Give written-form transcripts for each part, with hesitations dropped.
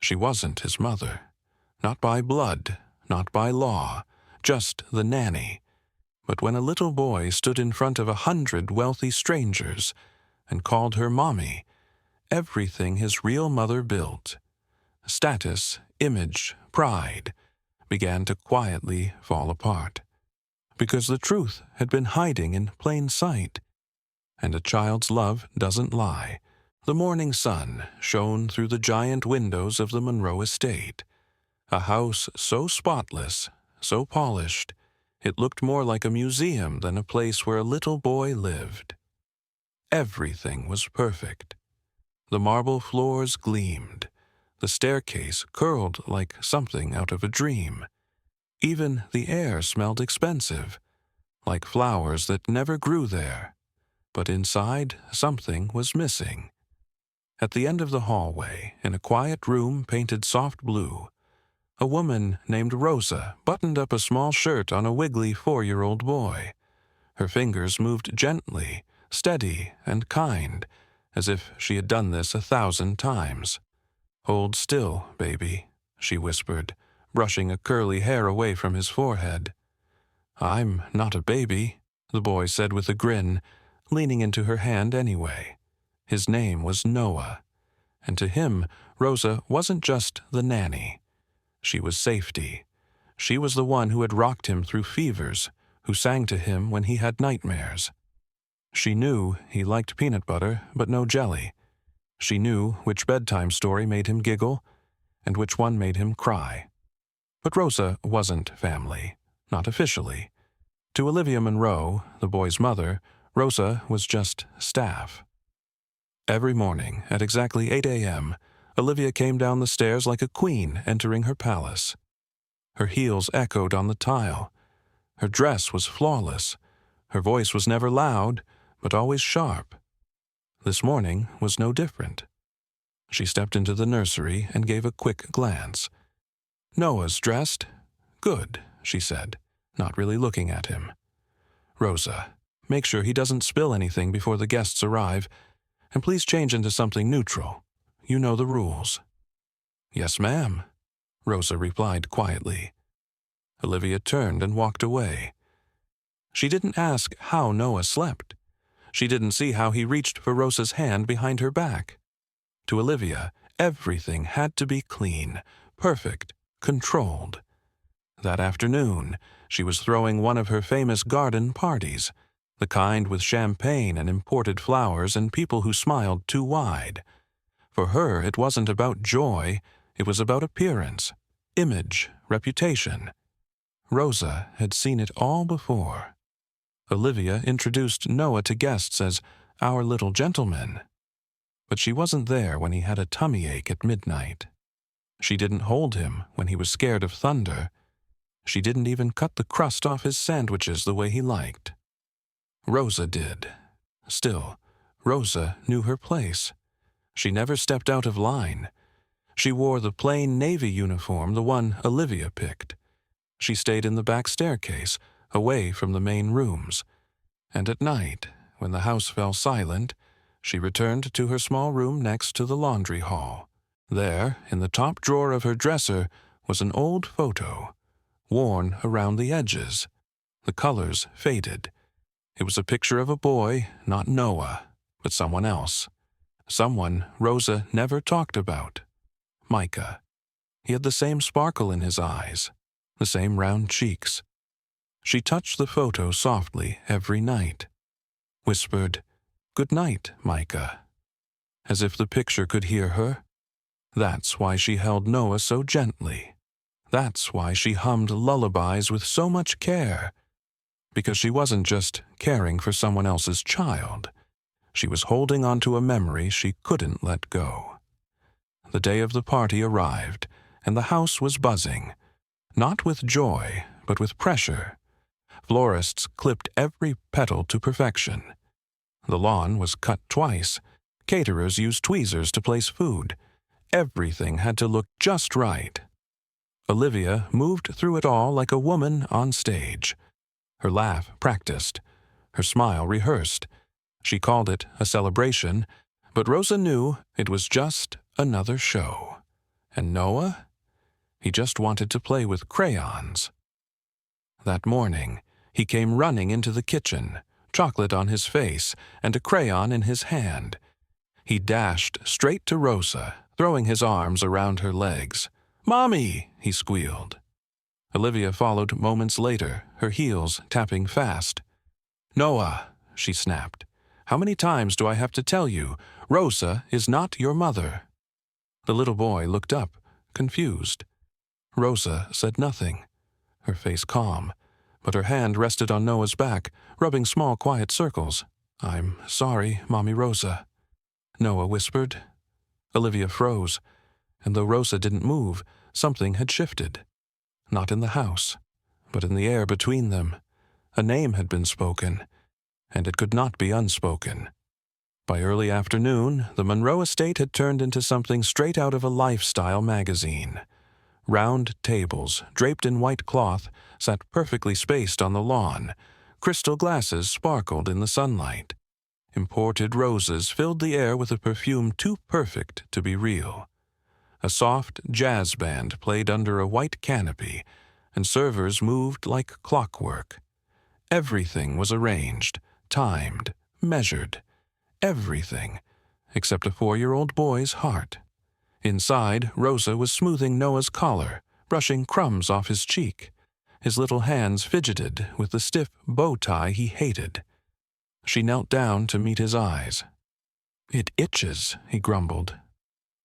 She wasn't his mother. Not by blood, not by law, just the nanny. But when a little boy stood in front of 100 wealthy strangers and called her mommy, everything his real mother built, status, image, pride, began to quietly fall apart. Because the truth had been hiding in plain sight. And a child's love doesn't lie. The morning sun shone through the giant windows of the Monroe estate. A house so spotless, so polished, it looked more like a museum than a place where a little boy lived. Everything was perfect. The marble floors gleamed. The staircase curled like something out of a dream. Even the air smelled expensive, like flowers that never grew there. But inside, something was missing. At the end of the hallway, in a quiet room painted soft blue, a woman named Rosa buttoned up a small shirt on a wiggly 4-year-old boy. Her fingers moved gently, steady and kind, as if she had done this 1,000 times. "Hold still, baby," she whispered, brushing a curly hair away from his forehead. "I'm not a baby," the boy said with a grin, leaning into her hand anyway. His name was Noah, and to him, Rosa wasn't just the nanny. She was safety. She was the one who had rocked him through fevers, who sang to him when he had nightmares. She knew he liked peanut butter, but no jelly. She knew which bedtime story made him giggle, and which one made him cry. But Rosa wasn't family, not officially. To Olivia Monroe, the boy's mother, Rosa was just staff. Every morning, at exactly 8 a.m., Olivia came down the stairs like a queen entering her palace. Her heels echoed on the tile. Her dress was flawless. Her voice was never loud, but always sharp. This morning was no different. She stepped into the nursery and gave a quick glance. "Noah's dressed." "Good," she said, not really looking at him. "Rosa, make sure he doesn't spill anything before the guests arrive, and please change into something neutral. You know the rules." "Yes, ma'am," Rosa replied quietly. Olivia turned and walked away. She didn't ask how Noah slept. She didn't see how he reached for Rosa's hand behind her back. To Olivia, everything had to be clean, perfect, controlled. That afternoon, she was throwing one of her famous garden parties, the kind with champagne and imported flowers and people who smiled too wide. For her, it wasn't about joy, it was about appearance, image, reputation. Rosa had seen it all before. Olivia introduced Noah to guests as our little gentleman. But she wasn't there when he had a tummy ache at midnight. She didn't hold him when he was scared of thunder. She didn't even cut the crust off his sandwiches the way he liked. Rosa did. Still, Rosa knew her place. She never stepped out of line. She wore the plain navy uniform, the one Olivia picked. She stayed in the back staircase, away from the main rooms. And at night, when the house fell silent, she returned to her small room next to the laundry hall. There, in the top drawer of her dresser, was an old photo, worn around the edges. The colors faded. It was a picture of a boy, not Noah, but someone else. Someone Rosa never talked about. Micah. He had the same sparkle in his eyes, the same round cheeks. She touched the photo softly every night, whispered, "Good night, Micah," as if the picture could hear her. That's why she held Noah so gently. That's why she hummed lullabies with so much care. Because she wasn't just caring for someone else's child. She was holding on to a memory she couldn't let go. The day of the party arrived, and the house was buzzing. Not with joy, but with pressure. Florists clipped every petal to perfection. The lawn was cut twice. Caterers used tweezers to place food. Everything had to look just right. Olivia moved through it all like a woman on stage. Her laugh practiced. Her smile rehearsed. She called it a celebration, but Rosa knew it was just another show. And Noah? He just wanted to play with crayons. That morning, he came running into the kitchen, chocolate on his face and a crayon in his hand. He dashed straight to Rosa, throwing his arms around her legs. "Mommy!" he squealed. Olivia followed moments later, her heels tapping fast. "Noah," she snapped, "how many times do I have to tell you? Rosa is not your mother." The little boy looked up, confused. Rosa said nothing, her face calm, but her hand rested on Noah's back, rubbing small, quiet circles. "I'm sorry, Mommy Rosa," Noah whispered. Olivia froze, and though Rosa didn't move, something had shifted. Not in the house, but in the air between them. A name had been spoken, and it could not be unspoken. By early afternoon, the Monroe estate had turned into something straight out of a lifestyle magazine. Round tables, draped in white cloth, sat perfectly spaced on the lawn. Crystal glasses sparkled in the sunlight. Imported roses filled the air with a perfume too perfect to be real. A soft jazz band played under a white canopy, and servers moved like clockwork. Everything was arranged, timed, measured. Everything, except a 4-year-old boy's heart. Inside, Rosa was smoothing Noah's collar, brushing crumbs off his cheek. His little hands fidgeted with the stiff bow tie he hated. She knelt down to meet his eyes. "It itches," he grumbled.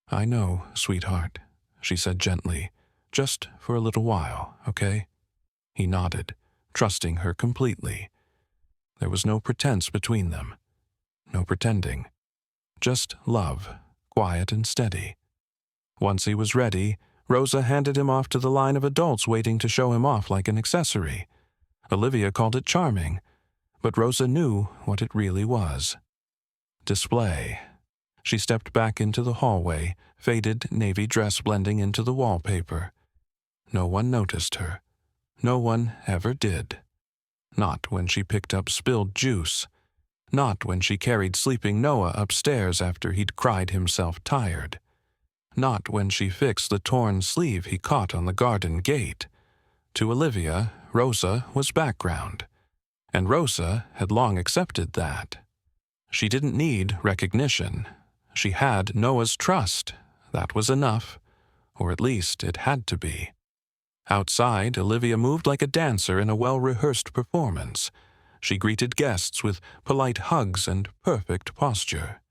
"I know, sweetheart," she said gently. "Just for a little while, okay?" He nodded, trusting her completely. There was no pretense between them. No pretending. Just love, quiet and steady. Once he was ready, Rosa handed him off to the line of adults waiting to show him off like an accessory. Olivia called it charming, but Rosa knew what it really was. Display. She stepped back into the hallway, faded navy dress blending into the wallpaper. No one noticed her. No one ever did. Not when she picked up spilled juice. Not when she carried sleeping Noah upstairs after he'd cried himself tired. Not when she fixed the torn sleeve he caught on the garden gate. To Olivia, Rosa was background. And Rosa had long accepted that. She didn't need recognition. She had Noah's trust. That was enough. Or at least it had to be. Outside, Olivia moved like a dancer in a well-rehearsed performance. She greeted guests with polite hugs and perfect posture.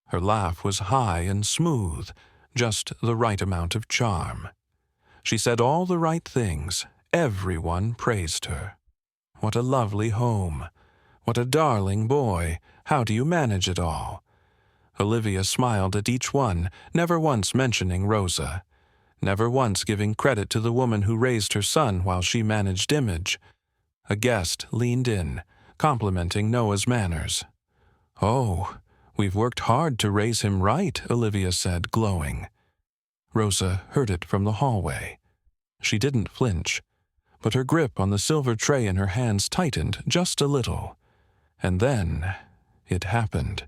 Her laugh was high and smooth, just the right amount of charm. She said all the right things. Everyone praised her. What a lovely home. What a darling boy. How do you manage it all? Olivia smiled at each one, never once mentioning Rosa. Never once giving credit to the woman who raised her son while she managed image. A guest leaned in, complimenting Noah's manners. "Oh, we've worked hard to raise him right," Olivia said, glowing. Rosa heard it from the hallway. She didn't flinch, but her grip on the silver tray in her hands tightened just a little. And then it happened.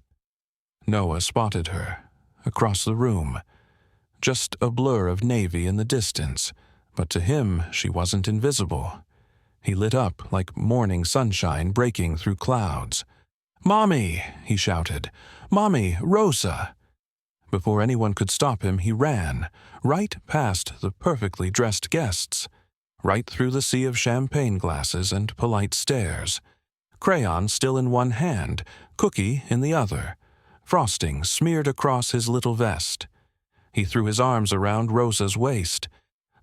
Noah spotted her, across the room. Just a blur of navy in the distance, but to him she wasn't invisible. He lit up like morning sunshine breaking through clouds. "Mommy!" he shouted. "Mommy, Rosa!" Before anyone could stop him, he ran, right past the perfectly dressed guests, right through the sea of champagne glasses and polite stares. Crayon still in one hand, cookie in the other, frosting smeared across his little vest. He threw his arms around Rosa's waist.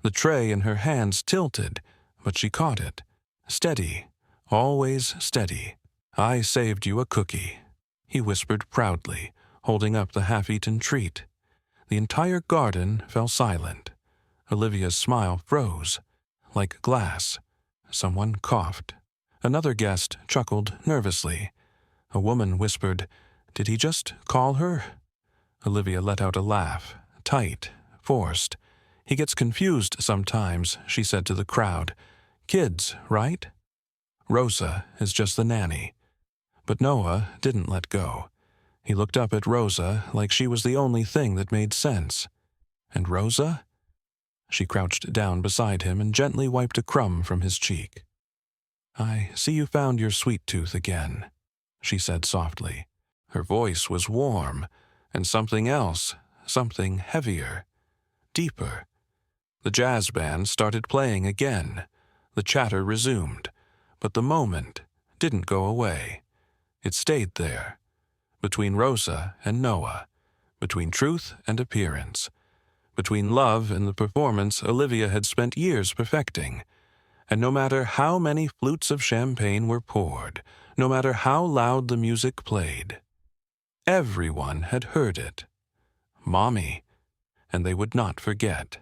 The tray in her hands tilted, but she caught it. Steady, always steady. "I saved you a cookie," he whispered proudly, holding up the half-eaten treat. The entire garden fell silent. Olivia's smile froze, like glass. Someone coughed. Another guest chuckled nervously. A woman whispered, "Did he just call her?" Olivia let out a laugh, tight, forced. "He gets confused sometimes," she said to the crowd. "Kids, right? Rosa is just the nanny." But Noah didn't let go. He looked up at Rosa like she was the only thing that made sense. And Rosa? She crouched down beside him and gently wiped a crumb from his cheek. "I see you found your sweet tooth again," she said softly. Her voice was warm, and something else, something heavier, deeper. The jazz band started playing again. The chatter resumed, but the moment didn't go away. It stayed there, between Rosa and Noah, between truth and appearance, between love and the performance Olivia had spent years perfecting. And no matter how many flutes of champagne were poured, no matter how loud the music played, everyone had heard it. Mommy, and they would not forget.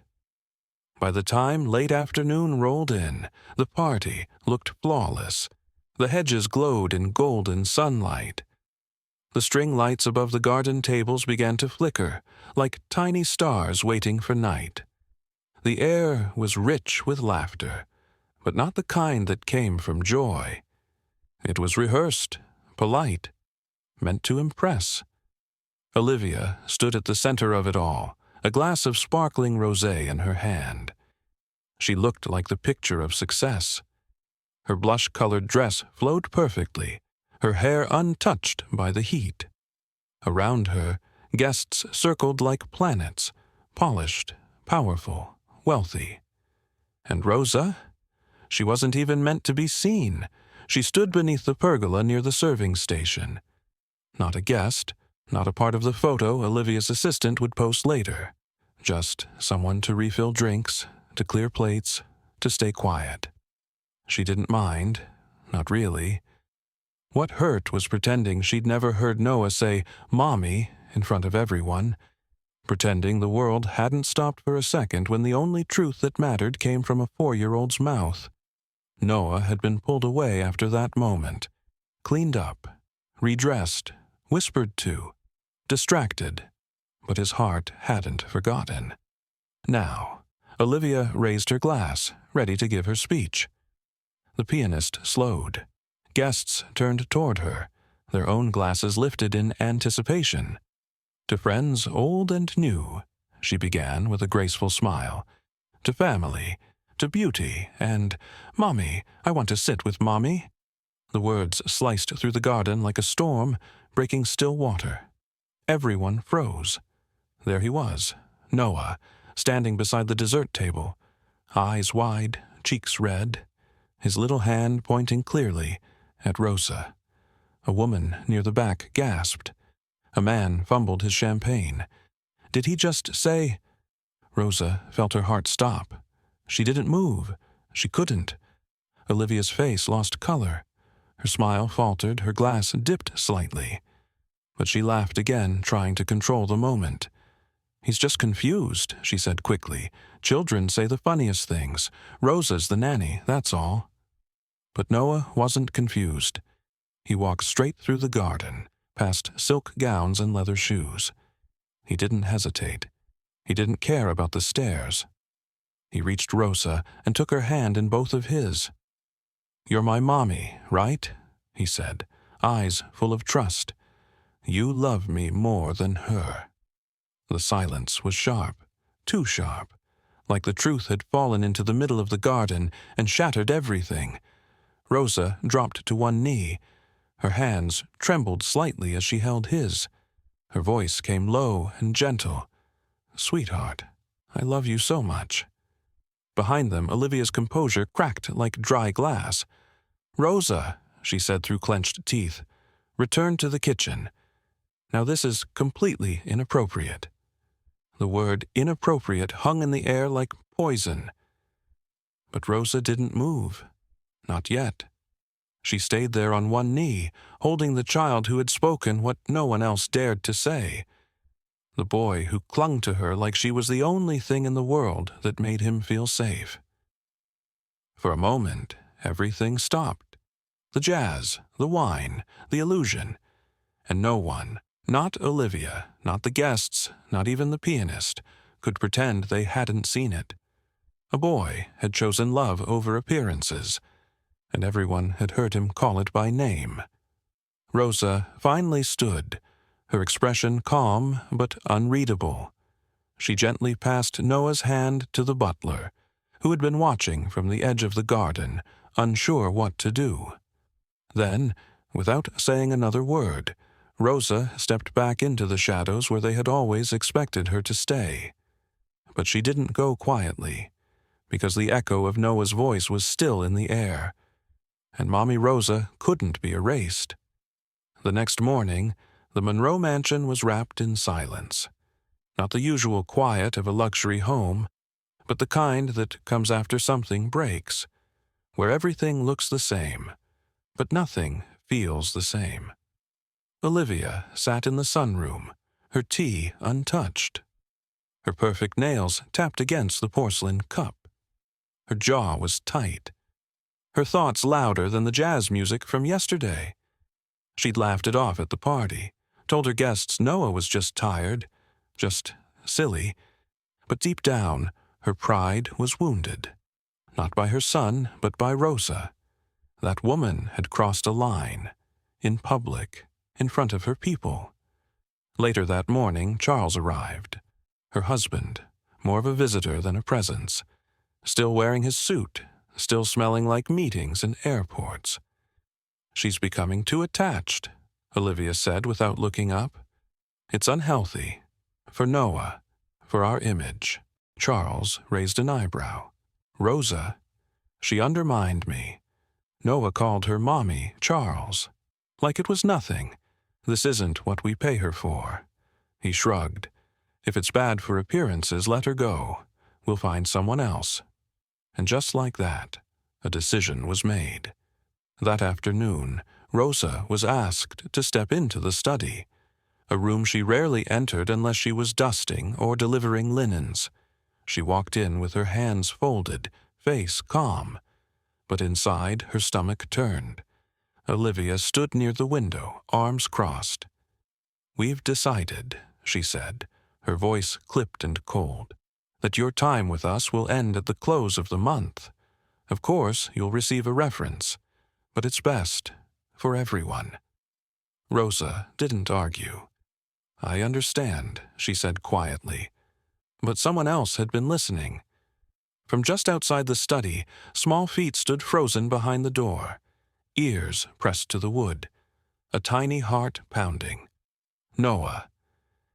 By the time late afternoon rolled in, the party looked flawless. The hedges glowed in golden sunlight. The string lights above the garden tables began to flicker, like tiny stars waiting for night. The air was rich with laughter, but not the kind that came from joy. It was rehearsed, polite, meant to impress. Olivia stood at the center of it all, a glass of sparkling rosé in her hand. She looked like the picture of success. Her blush-colored dress flowed perfectly, her hair untouched by the heat. Around her, guests circled like planets, polished, powerful, wealthy. And Rosa? She wasn't even meant to be seen. She stood beneath the pergola near the serving station. Not a guest, not a part of the photo Olivia's assistant would post later. Just someone to refill drinks, to clear plates, to stay quiet. She didn't mind, not really. What hurt was pretending she'd never heard Noah say "Mommy" in front of everyone, pretending the world hadn't stopped for a second when the only truth that mattered came from a 4-year-old's mouth. Noah had been pulled away after that moment, cleaned up, redressed, whispered to, distracted, but his heart hadn't forgotten. Now, Olivia raised her glass, ready to give her speech. The pianist slowed. Guests turned toward her, their own glasses lifted in anticipation. "To friends old and new," she began with a graceful smile. "To family, to beauty, and, Mommy, I want to sit with Mommy." The words sliced through the garden like a storm, breaking still water. Everyone froze. There he was, Noah, standing beside the dessert table, eyes wide, cheeks red, his little hand pointing clearly at Rosa. A woman near the back gasped. A man fumbled his champagne. Did he just say? Rosa felt her heart stop. She didn't move. She couldn't. Olivia's face lost color. Her smile faltered, her glass dipped slightly. But she laughed again, trying to control the moment. "He's just confused," she said quickly. "Children say the funniest things. Rosa's the nanny, that's all." But Noah wasn't confused. He walked straight through the garden, past silk gowns and leather shoes. He didn't hesitate. He didn't care about the stairs. He reached Rosa and took her hand in both of his. "You're my mommy, right?" he said, eyes full of trust. "You love me more than her." The silence was sharp, too sharp, like the truth had fallen into the middle of the garden and shattered everything. Rosa dropped to one knee. Her hands trembled slightly as she held his. Her voice came low and gentle. "Sweetheart, I love you so much." Behind them, Olivia's composure cracked like dry glass. "Rosa," she said through clenched teeth, "return to the kitchen. Now this is completely inappropriate." The word inappropriate hung in the air like poison. But Rosa didn't move. Not yet. She stayed there on one knee, holding the child who had spoken what no one else dared to say. The boy who clung to her like she was the only thing in the world that made him feel safe. For a moment, everything stopped. The jazz, the wine, the illusion. And no one, not Olivia, not the guests, not even the pianist, could pretend they hadn't seen it. A boy had chosen love over appearances, and everyone had heard him call it by name. Rosa finally stood, her expression calm but unreadable. She gently passed Noah's hand to the butler, who had been watching from the edge of the garden, unsure what to do. Then, without saying another word, Rosa stepped back into the shadows where they had always expected her to stay. But she didn't go quietly, because the echo of Noah's voice was still in the air, and Mommy Rosa couldn't be erased. The next morning, the Monroe mansion was wrapped in silence. Not the usual quiet of a luxury home, but the kind that comes after something breaks, where everything looks the same, but nothing feels the same. Olivia sat in the sunroom, her tea untouched. Her perfect nails tapped against the porcelain cup. Her jaw was tight. Her thoughts louder than the jazz music from yesterday. She'd laughed it off at the party, told her guests Noah was just tired, just silly, but deep down, her pride was wounded. Not by her son, but by Rosa. That woman had crossed a line, in public, in front of her people. Later that morning, Charles arrived. Her husband, more of a visitor than a presence, still wearing his suit, still smelling like meetings and airports. "She's becoming too attached," Olivia said without looking up. "It's unhealthy. For Noah, for our image." Charles raised an eyebrow. "Rosa, she undermined me. Noah called her Mommy Charles. Like it was nothing. This isn't what we pay her for." He shrugged. "If it's bad for appearances, let her go. We'll find someone else." And just like that, a decision was made. That afternoon, Rosa was asked to step into the study, a room she rarely entered unless she was dusting or delivering linens. She walked in with her hands folded, face calm, but inside her stomach turned. Olivia stood near the window, arms crossed. "We've decided," she said, her voice clipped and cold, "that your time with us will end at the close of the month. Of course, you'll receive a reference, but it's best for everyone." Rosa didn't argue. "I understand," she said quietly. But someone else had been listening. From just outside the study, small feet stood frozen behind the door, ears pressed to the wood, a tiny heart pounding. Noah.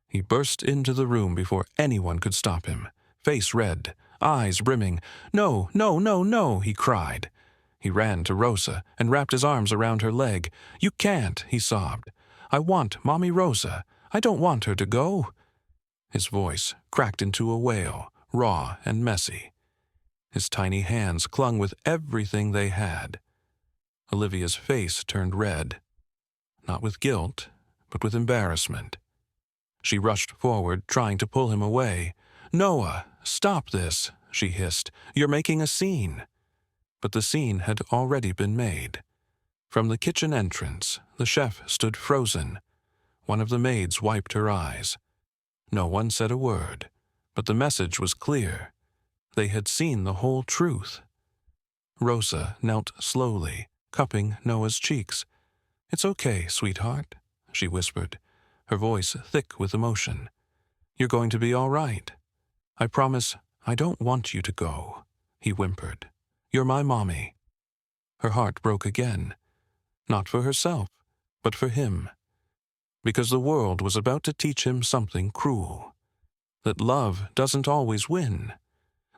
He burst into the room before anyone could stop him, face red, eyes brimming. "No, no, no, no," he cried. He ran to Rosa and wrapped his arms around her leg. "You can't," he sobbed. "I want Mommy Rosa. I don't want her to go." His voice cracked into a wail, raw and messy. His tiny hands clung with everything they had. Olivia's face turned red, not with guilt, but with embarrassment. She rushed forward, trying to pull him away. "Noah, stop this," she hissed. "You're making a scene." But the scene had already been made. From the kitchen entrance, the chef stood frozen. One of the maids wiped her eyes. No one said a word, but the message was clear. They had seen the whole truth. Rosa knelt slowly, cupping Noah's cheeks. "It's okay, sweetheart," she whispered, her voice thick with emotion. "You're going to be all right. I promise I don't want you to go," he whimpered. "You're my mommy." Her heart broke again, not for herself, but for him. Because the world was about to teach him something cruel. That love doesn't always win.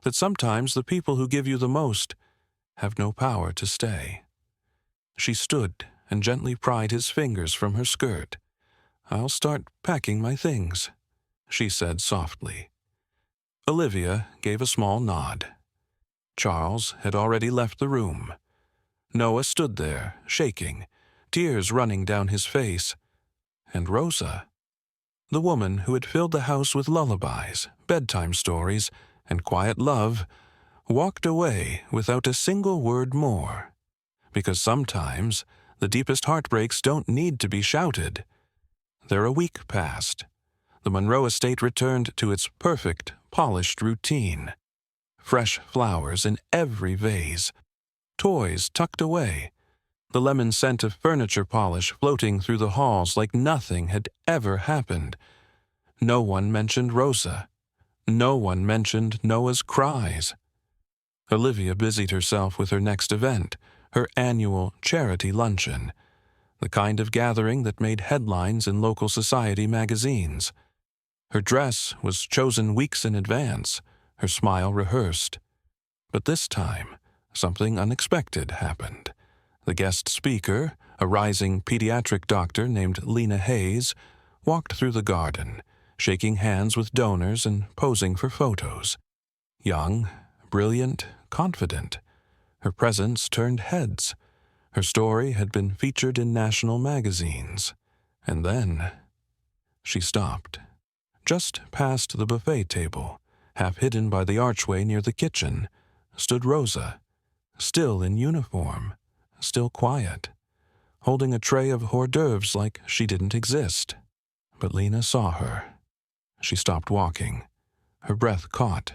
That sometimes the people who give you the most have no power to stay. She stood and gently pried his fingers from her skirt. "I'll start packing my things," she said softly. Olivia gave a small nod. Charles had already left the room. Noah stood there, shaking, tears running down his face. And Rosa, the woman who had filled the house with lullabies, bedtime stories, and quiet love, walked away without a single word more. Because sometimes the deepest heartbreaks don't need to be shouted. There a week passed. The Monroe estate returned to its perfect, polished routine. Fresh flowers in every vase, toys tucked away, the lemon scent of furniture polish floating through the halls like nothing had ever happened. No one mentioned Rosa, No one mentioned Noah's cries. Olivia busied herself with her next event, her annual charity luncheon, the kind of gathering that made headlines in local society magazines. Her dress was chosen weeks in advance, her smile rehearsed. But this time, something unexpected happened. The guest speaker, a rising pediatric doctor named Lena Hayes, walked through the garden, shaking hands with donors and posing for photos. Young, brilliant, confident, her presence turned heads. Her story had been featured in national magazines. And then she stopped. Just past the buffet table, half hidden by the archway near the kitchen, stood Rosa, still in uniform, still quiet, holding a tray of hors d'oeuvres like she didn't exist. But Lena saw her. She stopped walking. Her breath caught.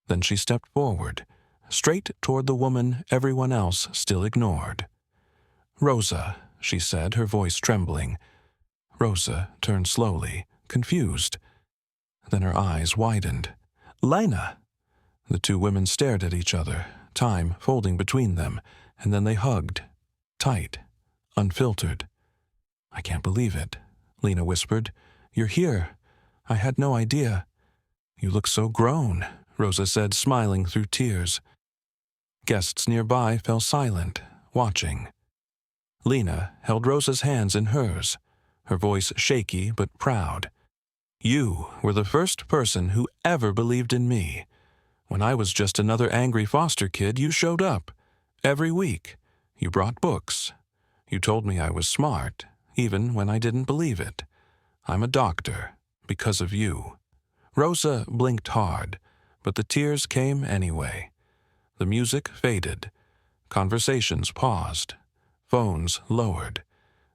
Then she stepped forward, straight toward the woman everyone else still ignored. "Rosa," she said, her voice trembling. Rosa turned slowly, confused. Then her eyes widened. "Lena!" The two women stared at each other, time folding between them, and then they hugged, tight, unfiltered. "I can't believe it," Lena whispered. "You're here. I had no idea." "You look so grown," Rosa said, smiling through tears. Guests nearby fell silent, watching. Lena held Rosa's hands in hers, her voice shaky but proud. "You were the first person who ever believed in me. When I was just another angry foster kid, you showed up. Every week. You brought books. You told me I was smart, even when I didn't believe it. I'm a doctor, because of you." Rosa blinked hard, but the tears came anyway. The music faded. Conversations paused. Phones lowered.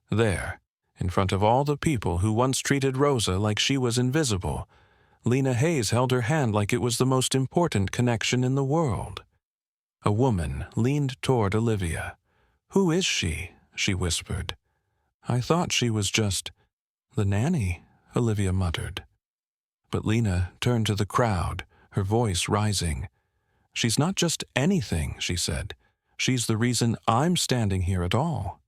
There, in front of all the people who once treated Rosa like she was invisible, Lena Hayes held her hand like it was the most important connection in the world. A woman leaned toward Olivia. "Who is she?" she whispered. "I thought she was just the nanny," Olivia muttered. But Lena turned to the crowd, her voice rising. "She's not just anything," she said. "She's the reason I'm standing here at all."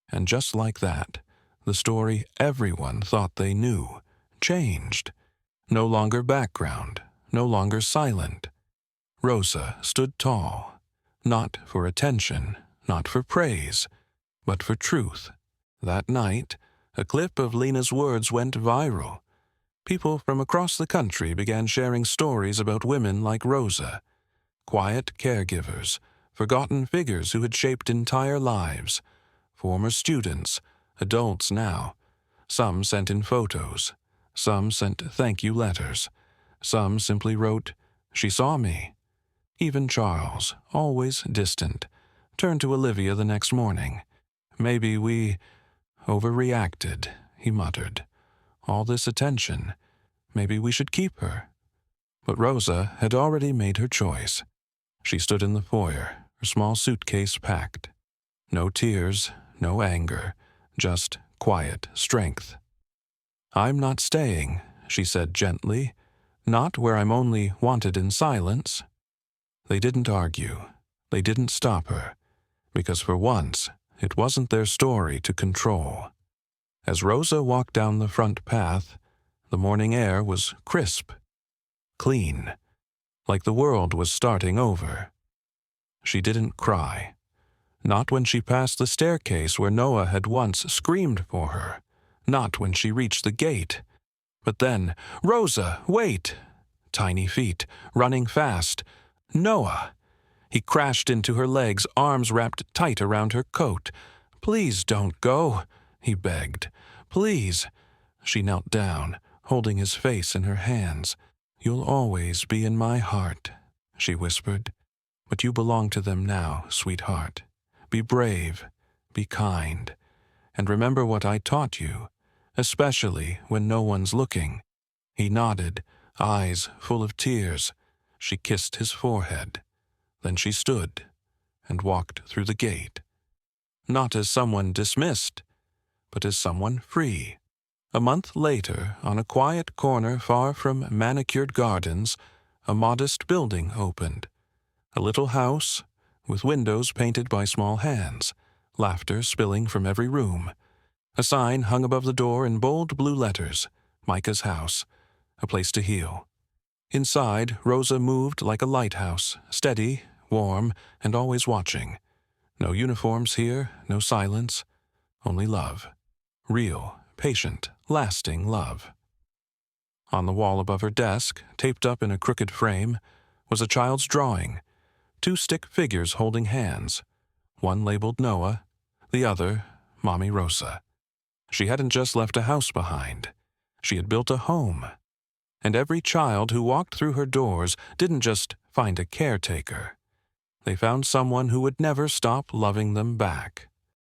And just like that, the story everyone thought they knew changed. No longer background, no longer silent. Rosa stood tall, not for attention, not for praise, but for truth. That night, a clip of Lena's words went viral. People from across the country began sharing stories about women like Rosa, quiet caregivers, forgotten figures who had shaped entire lives, former students, adults now. Some sent in photos. Some sent thank you letters. Some simply wrote, "She saw me." Even Charles, always distant, turned to Olivia the next morning. "Maybe we overreacted," he muttered. "All this attention. Maybe we should keep her." But Rosa had already made her choice. She stood in the foyer, her small suitcase packed. No tears, no anger, just quiet strength. "I'm not staying," she said gently. "Not where I'm only wanted in silence." They didn't argue. They didn't stop her, because for once, it wasn't their story to control. As Rosa walked down the front path, the morning air was crisp, clean, like the world was starting over. She didn't cry. Not when she passed the staircase where Noah had once screamed for her. Not when she reached the gate. But then, "Rosa, wait!" Tiny feet, running fast. "Noah!" He crashed into her legs, arms wrapped tight around her coat. "Please don't go," he begged. "Please." She knelt down, holding his face in her hands. "You'll always be in my heart," she whispered. "But you belong to them now, sweetheart. Be brave, be kind, and remember what I taught you, especially when no one's looking." He nodded, eyes full of tears. She kissed his forehead. Then she stood and walked through the gate. Not as someone dismissed, but as someone free. A month later, on a quiet corner far from manicured gardens, a modest building opened. A little house, with windows painted by small hands, laughter spilling from every room. A sign hung above the door in bold blue letters, Micah's house, a place to heal. Inside, Rosa moved like a lighthouse, steady, warm, and always watching. No uniforms here, no silence, only love. Real, patient, lasting love. On the wall above her desk, taped up in a crooked frame, was a child's drawing, 2 stick figures holding hands, one labeled Noah, the other Mommy Rosa. She hadn't just left a house behind. She had built a home. And every child who walked through her doors didn't just find a caretaker. They found someone who would never stop loving them back.